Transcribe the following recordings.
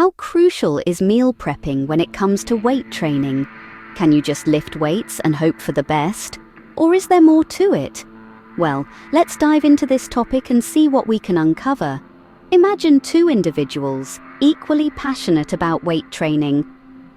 How crucial is meal prepping when it comes to weight training? Can you just lift weights and hope for the best? Or is there more to it? Well, let's dive into this topic and see what we can uncover. Imagine two individuals, equally passionate about weight training.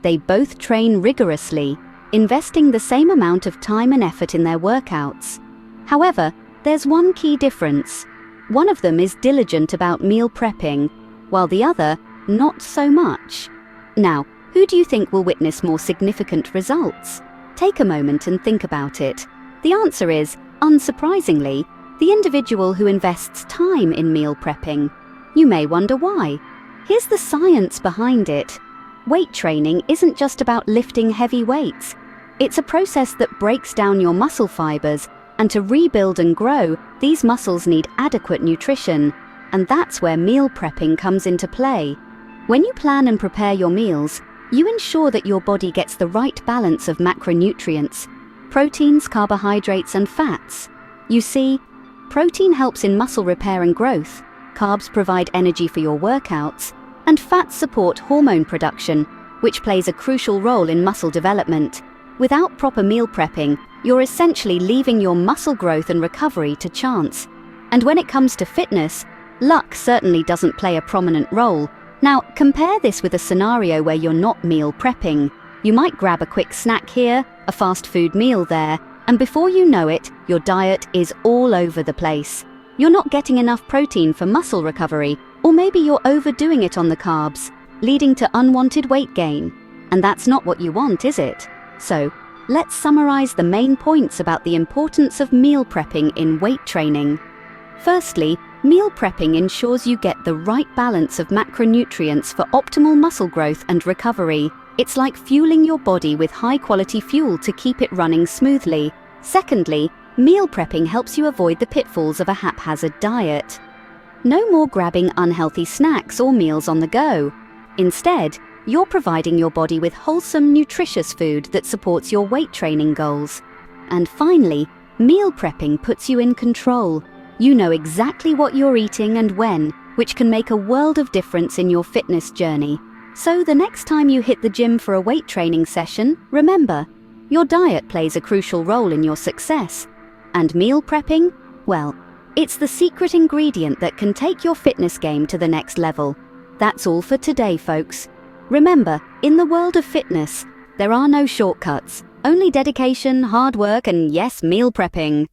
They both train rigorously, investing the same amount of time and effort in their workouts. However, there's one key difference. One of them is diligent about meal prepping, while the other, not so much. Now, who do you think will witness more significant results? Take a moment and think about it. The answer is, unsurprisingly, the individual who invests time in meal prepping. You may wonder why. Here's the science behind it. Weight training isn't just about lifting heavy weights. It's a process that breaks down your muscle fibers, and to rebuild and grow, these muscles need adequate nutrition, and that's where meal prepping comes into play. When you plan and prepare your meals, you ensure that your body gets the right balance of macronutrients, proteins, carbohydrates, and fats. You see, protein helps in muscle repair and growth, carbs provide energy for your workouts, and fats support hormone production, which plays a crucial role in muscle development. Without proper meal prepping, you're essentially leaving your muscle growth and recovery to chance. And when it comes to fitness, luck certainly doesn't play a prominent role. Now, compare this with a scenario where you're not meal prepping. You might grab a quick snack here, a fast food meal there, and before you know it, your diet is all over the place. You're not getting enough protein for muscle recovery, or maybe you're overdoing it on the carbs, leading to unwanted weight gain. And that's not what you want, is it? So, let's summarize the main points about the importance of meal prepping in weight training. Firstly, meal prepping ensures you get the right balance of macronutrients for optimal muscle growth and recovery. It's like fueling your body with high-quality fuel to keep it running smoothly. Secondly, meal prepping helps you avoid the pitfalls of a haphazard diet. No more grabbing unhealthy snacks or meals on the go. Instead, you're providing your body with wholesome, nutritious food that supports your weight training goals. And finally, meal prepping puts you in control. You know exactly what you're eating and when, which can make a world of difference in your fitness journey. So the next time you hit the gym for a weight training session, remember, your diet plays a crucial role in your success. And meal prepping? Well, it's the secret ingredient that can take your fitness game to the next level. That's all for today, folks. Remember, in the world of fitness, there are no shortcuts, only dedication, hard work, and yes, meal prepping.